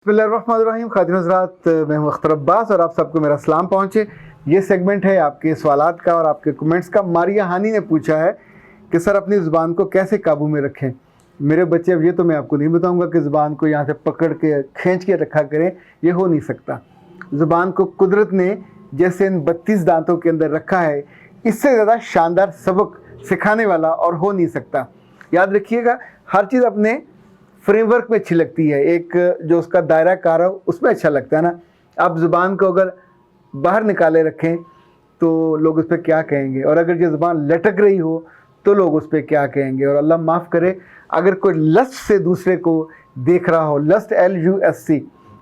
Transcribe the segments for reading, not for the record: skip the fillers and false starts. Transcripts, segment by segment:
बिस्मिल्लाहिर्रहमानिर्रहीम। खातिन हज़रात, मैं हूं अख्तर अब्बास और आप सबको मेरा सलाम पहुंचे। ये सेगमेंट है आपके सवालात का और आपके कमेंट्स का। मारिया हानी ने पूछा है कि सर अपनी ज़ुबान को कैसे काबू में रखें। मेरे बच्चे, अब ये तो मैं आपको नहीं बताऊंगा कि ज़ुबान को यहाँ से पकड़ के खींच के रखा करें, ये हो नहीं सकता। ज़ुबान को कुदरत ने जैसे इन 32 दांतों के अंदर रखा है, इससे ज़्यादा शानदार सबक सिखाने वाला और हो नहीं सकता। याद रखिएगा, हर चीज़ अपने फ्रेमवर्क में अच्छी लगती है, एक जो उसका दायरा कार हो उसमें अच्छा लगता है ना। आप ज़ुबान को अगर बाहर निकाले रखें तो लोग उस पर क्या कहेंगे, और अगर ये ज़ुबान लटक रही हो तो लोग उस पर क्या कहेंगे। और अल्लाह माफ़ करे, अगर कोई लस्ट से दूसरे को देख रहा हो, लस्ट LUST,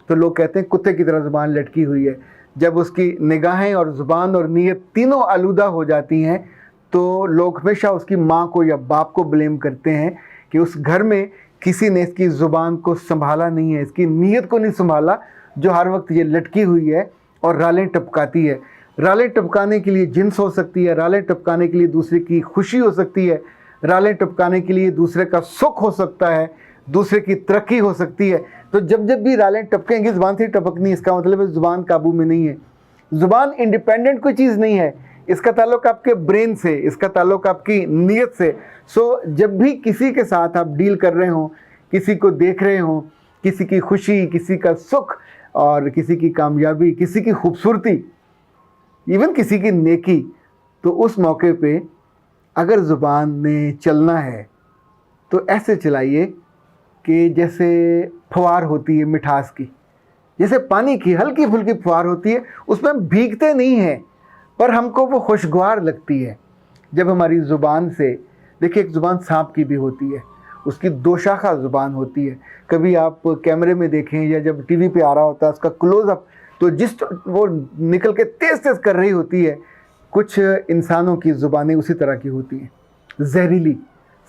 तो लोग कहते हैं कुत्ते की तरह ज़ुबान लटकी हुई है। जब उसकी निगाहें और ज़ुबान और नीयत तीनों आलूदा हो जाती हैं तो लोग हमेशा उसकी माँ को या बाप को ब्लेम करते हैं कि उस घर में किसी ने इसकी ज़ुबान को संभाला नहीं है, इसकी नीयत को नहीं संभाला, जो हर वक्त ये लटकी हुई है और रालें टपकाती है। रालें टपकाने के लिए जिन्स हो सकती है, रालें टपकाने के लिए दूसरे की खुशी हो सकती है, रालें टपकाने के लिए दूसरे का सुख हो सकता है, दूसरे की तरक्की हो सकती है। तो जब जब भी रालें टपकेंगी, ज़ुबान से टपकनी, इसका मतलब है ज़ुबान काबू में नहीं है। ज़ुबान इंडिपेंडेंट कोई चीज़ नहीं है, इसका ताल्लुक आपके ब्रेन से, इसका ताल्लुक आपकी नीयत से। सो जब भी किसी के साथ आप डील कर रहे हो, किसी को देख रहे हो, किसी की खुशी, किसी का सुख और किसी की कामयाबी, किसी की खूबसूरती, इवन किसी की नेकी, तो उस मौके पे अगर ज़ुबान ने चलना है तो ऐसे चलाइए कि जैसे फुहार होती है मिठास की, जैसे पानी की हल्की फुल्की फुहार होती है, उसमें हम भीगते नहीं हैं पर हमको वो खुशगवार लगती है जब हमारी ज़ुबान से। देखिए, एक ज़ुबान सांप की भी होती है, उसकी 2 शाखा ज़ुबान होती है। कभी आप कैमरे में देखें या जब टीवी पे आ रहा होता है उसका क्लोज़अप, तो जिस वो निकल के तेज़ तेज़ कर रही होती है, कुछ इंसानों की ज़ुबानें उसी तरह की होती हैं, जहरीली,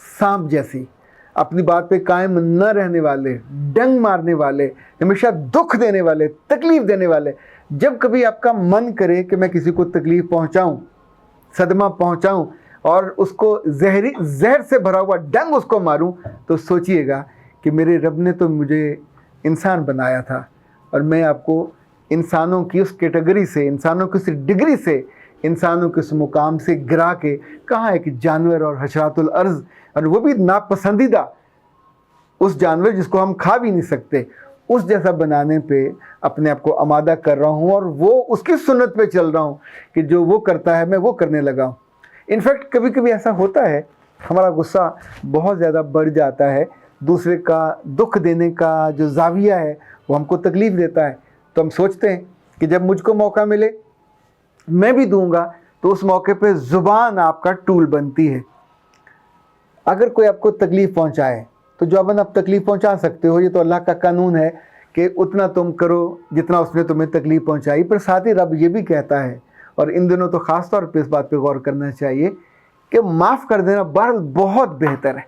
सांप जैसी, अपनी बात पे कायम न रहने वाले, डंग मारने वाले, हमेशा दुख देने वाले, तकलीफ़ देने वाले। जब कभी आपका मन करे कि मैं किसी को तकलीफ़ पहुंचाऊं, सदमा पहुंचाऊं और उसको जहर से भरा हुआ डंग उसको मारूं, तो सोचिएगा कि मेरे रब ने तो मुझे इंसान बनाया था और मैं आपको इंसानों की उस कैटेगरी से, इंसानों की उस डिग्री से, इंसानों के उस मुकाम से गिरा के कहाँ एक जानवर और हशरातुल अर्ज़, और वो भी नापसंदीदा, उस जानवर जिसको हम खा भी नहीं सकते, उस जैसा बनाने पे अपने आप को आमादा कर रहा हूँ और वो उसकी सुन्नत पे चल रहा हूँ कि जो वो करता है मैं वो करने लगा हूँ। इनफैक्ट कभी कभी ऐसा होता है, हमारा गुस्सा बहुत ज़्यादा बढ़ जाता है, दूसरे का दुख देने का जो ज़ाविया है वो हमको तकलीफ़ देता है, तो हम सोचते हैं कि जब मुझको मौका मिले मैं भी दूंगा, तो उस मौके पे ज़ुबान आपका टूल बनती है। अगर कोई आपको तकलीफ़ पहुंचाए तो जवाबन आप तकलीफ़ पहुंचा सकते हो, ये तो अल्लाह का कानून है कि उतना तुम करो जितना उसने तुम्हें तकलीफ़ पहुंचाई। पर साथ ही रब ये भी कहता है, और इन दिनों तो ख़ास तौर पे इस बात पे गौर करना चाहिए कि माफ़ कर देना बहरहाल बहुत बेहतर है,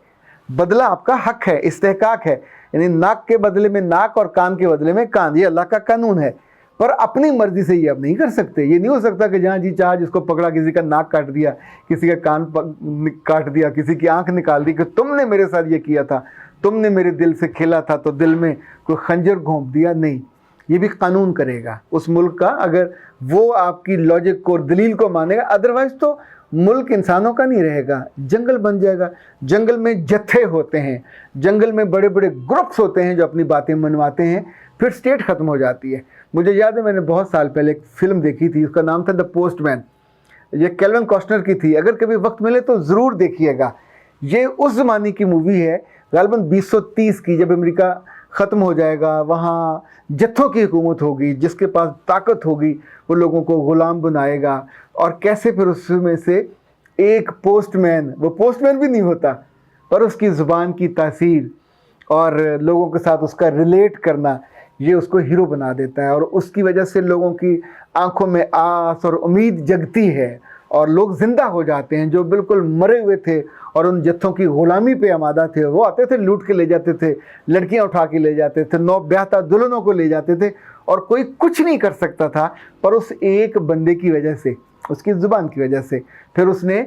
बदला आपका हक है, इस्तेहकाक है। यानी नाक के बदले में नाक और कान के बदले में कान, ये अल्लाह का कानून है। पर अपनी मर्ज़ी से ये आप नहीं कर सकते। ये नहीं हो सकता कि जहाँ जी चाह जिसको पकड़ा, किसी का नाक काट दिया, किसी का कान काट दिया, किसी की आंख निकाल दी कि तुमने मेरे साथ ये किया था, तुमने मेरे दिल से खेला था तो दिल में कोई खंजर घोंप दिया। नहीं, ये भी कानून करेगा उस मुल्क का, अगर वो आपकी लॉजिक को और दलील को मानेगा। अदरवाइज़ तो मुल्क इंसानों का नहीं रहेगा, जंगल बन जाएगा। जंगल में जत्थे होते हैं, जंगल में बड़े बड़े ग्रुप्स होते हैं जो अपनी बातें मनवाते हैं, फिर स्टेट ख़त्म हो जाती है। मुझे याद है, मैंने बहुत साल पहले एक फ़िल्म देखी थी, उसका नाम था द पोस्टमैन, ये केल्विन कॉस्टनर की थी। अगर कभी वक्त मिले तो ज़रूर देखिएगा। ये उस ज़माने की मूवी है, ग़ालिबन 2030 की, जब अमेरिका ख़त्म हो जाएगा, वहाँ जत्थों की हुकूमत होगी, जिसके पास ताकत होगी वो लोगों को ग़ुलाम बनाएगा, और कैसे फिर उसमें से एक पोस्टमैन, वो पोस्टमैन भी नहीं होता पर उसकी ज़ुबान की तासीर और लोगों के साथ उसका रिलेट करना, ये उसको हीरो बना देता है। और उसकी वजह से लोगों की आंखों में आस और उम्मीद जगती है और लोग ज़िंदा हो जाते हैं। जो बिल्कुल मरे हुए थे और उन जत्थों की ग़ुलामी पे आमादा थे, वो आते थे, लूट के ले जाते थे, लड़कियां उठा के ले जाते थे, नौ ब्याहता दुल्हनों को ले जाते थे, और कोई कुछ नहीं कर सकता था। पर उस एक बंदे की वजह से, उसकी ज़ुबान की वजह से, फिर उसने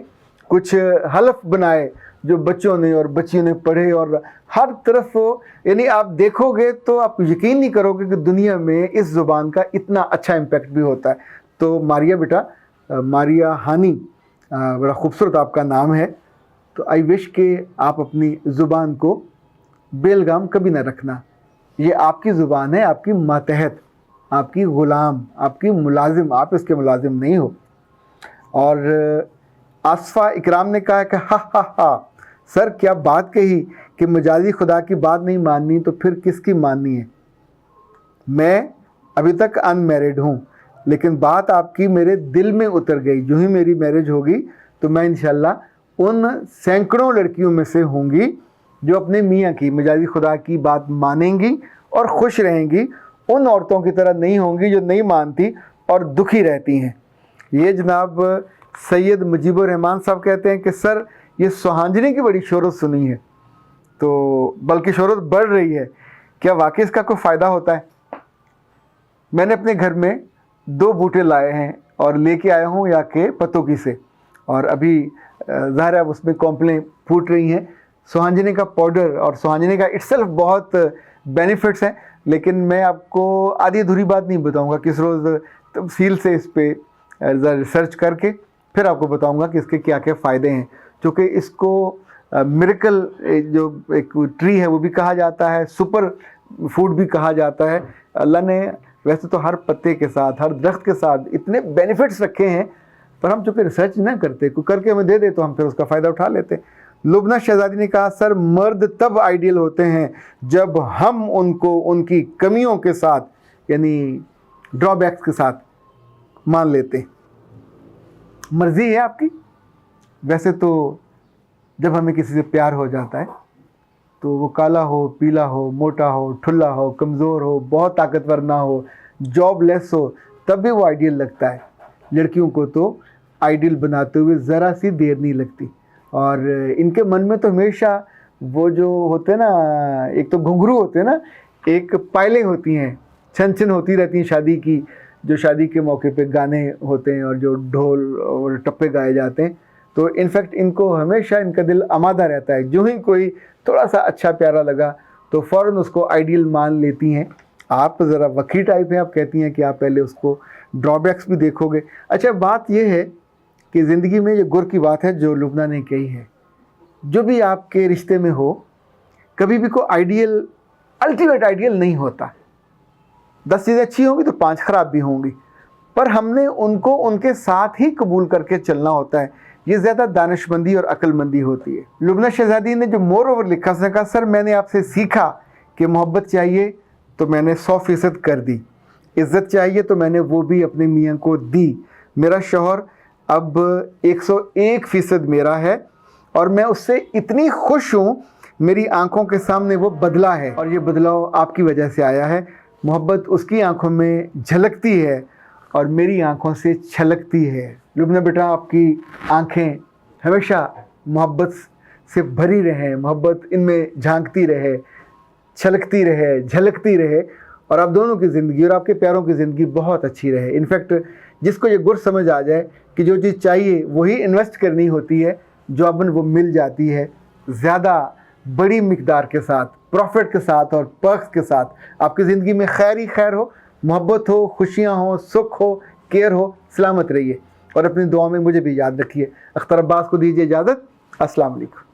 کچھ حلف بنائے جو بچوں نے اور بچیوں نے پڑھے، اور ہر طرف یعنی آپ دیکھو گے تو آپ یقین نہیں کرو گے کہ دنیا میں اس زبان کا اتنا اچھا امپیکٹ بھی ہوتا ہے۔ تو ماریہ بیٹا، ماریہ ہانی، بڑا خوبصورت آپ کا نام ہے، تو آئی وش کہ آپ اپنی زبان کو بیلگام کبھی نہ رکھنا۔ یہ آپ کی زبان ہے، آپ کی ماتحت، آپ کی غلام، آپ کی ملازم، آپ اس کے ملازم نہیں ہو۔ اور آصفہ اکرام نے کہا کہ ہا ہا ہا سر کیا بات کہی کہ مجازی خدا کی بات نہیں ماننی تو پھر کس کی ماننی ہے؟ میں ابھی تک ان میرڈ ہوں، لیکن بات آپ کی میرے دل میں اتر گئی۔ جو ہی میری میرج ہوگی تو میں انشاءاللہ ان سینکڑوں لڑکیوں میں سے ہوں گی جو اپنے میاں کی مجازی خدا کی بات مانیں گی اور خوش رہیں گی، ان عورتوں کی طرح نہیں ہوں گی جو نہیں مانتی اور دکھی رہتی ہیں۔ یہ جناب سید مجیب الرحمان صاحب کہتے ہیں کہ سر یہ سوہانجنی کی بڑی شہرت سنی ہے، تو بلکہ شہرت بڑھ رہی ہے، کیا واقعی اس کا کوئی فائدہ ہوتا ہے؟ میں نے اپنے گھر میں 2 بوٹے لائے ہیں اور لے کے آیا ہوں یا کہ پتوکی سے، اور ابھی ظاہر ہے اب اس میں کمپلیں پھوٹ رہی ہیں۔ سوہانجنی کا پاؤڈر اور سوہانجنی کا اٹسیلف بہت بینیفٹس ہیں، لیکن میں آپ کو آدھی ادھوری بات نہیں بتاؤں گا، کس روز تفصیل سے اس پہ ریسرچ کر کے پھر آپ کو بتاؤں گا کہ اس کے کیا کیا فائدے ہیں، چونکہ اس کو میریکل جو ایک ٹری ہے وہ بھی کہا جاتا ہے، سپر فوڈ بھی کہا جاتا ہے۔ اللہ نے ویسے تو ہر پتے کے ساتھ، ہر درخت کے ساتھ اتنے بینیفٹس رکھے ہیں، پر ہم چونکہ ریسرچ نہ کرتے، کوئی کر کے ہمیں دے دے تو ہم پھر اس کا فائدہ اٹھا لیتے۔ لبنہ شہزادی نے کہا سر مرد تب آئیڈیل ہوتے ہیں جب ہم ان کو ان کی کمیوں کے ساتھ یعنی ڈرا بیکس کے ساتھ مان لیتے۔ مرضی ہے آپ کی۔ ویسے تو جب ہمیں کسی سے پیار ہو جاتا ہے تو وہ کالا ہو، پیلا ہو، موٹا ہو، ٹھلا ہو، کمزور ہو، بہت طاقتور نہ ہو، جاب لیس ہو، تب بھی وہ آئیڈیل لگتا ہے۔ لڑکیوں کو تو آئیڈیل بناتے ہوئے ذرا سی دیر نہیں لگتی، اور ان کے من میں تو ہمیشہ وہ جو ہوتے ہیں نا، ایک تو گھنگرو ہوتے ہیں نا، ایک پائلیں ہوتی ہیں، چھن چھن ہوتی رہتی ہیں شادی کی، جو شادی کے موقع پہ گانے ہوتے ہیں اور جو ڈھول اور ٹپے گائے جاتے ہیں، تو انفیکٹ ان کو ہمیشہ ان کا دل آمادہ رہتا ہے، جو ہی کوئی تھوڑا سا اچھا پیارا لگا تو فوراً اس کو آئیڈیل مان لیتی ہیں۔ آپ ذرا وکھی ٹائپ ہیں، آپ کہتی ہیں کہ آپ پہلے اس کو ڈرا بیکس بھی دیکھو گے۔ اچھا بات یہ ہے کہ زندگی میں یہ گر کی بات ہے جو لبنہ نے کہی ہے، جو بھی آپ کے رشتے میں ہو کبھی بھی کوئی آئیڈیل الٹیمیٹ آئیڈیل نہیں ہوتا۔ 10 چیزیں اچھی ہوں گی تو 5 خراب بھی ہوں گی، پر ہم نے ان کو ان کے ساتھ ہی قبول کر کے چلنا ہوتا ہے۔ یہ زیادہ دانش مندی اور عقل مندی ہوتی ہے۔ لبنہ شہزادی نے جو مور اوور لکھا، اس نے کہا سر میں نے آپ سے سیکھا کہ محبت چاہیے تو میں نے 100% کر دی، عزت چاہیے تو میں نے وہ بھی اپنے میاں کو دی، میرا شوہر اب 101% میرا ہے اور میں اس سے اتنی خوش ہوں، میری آنکھوں کے سامنے وہ بدلا ہے، اور یہ بدلاؤ آپ کی وجہ سے آیا ہے۔ محبت اس کی آنکھوں میں جھلکتی ہے اور میری آنکھوں سے چھلکتی ہے۔ لبنہ بیٹا آپ کی آنکھیں ہمیشہ محبت سے بھری رہیں، محبت ان میں جھانکتی رہے، چھلکتی رہے، جھلکتی رہے، اور آپ دونوں کی زندگی اور آپ کے پیاروں کی زندگی بہت اچھی رہے۔ انفیکٹ جس کو یہ گر سمجھ آ جائے کہ جو چیز چاہیے وہی انویسٹ کرنی ہوتی ہے، جو ابن وہ مل جاتی ہے زیادہ بڑی مقدار کے ساتھ، پروفٹ کے ساتھ اور پرکس کے ساتھ۔ آپ کی زندگی میں خیر ہی خیر ہو، محبت ہو، خوشیاں ہوں، سکھ ہو، کیئر ہو، سلامت رہیے، اور اپنی دعا میں مجھے بھی یاد رکھیے۔ اختر عباس کو دیجیے اجازت۔ السلام علیکم۔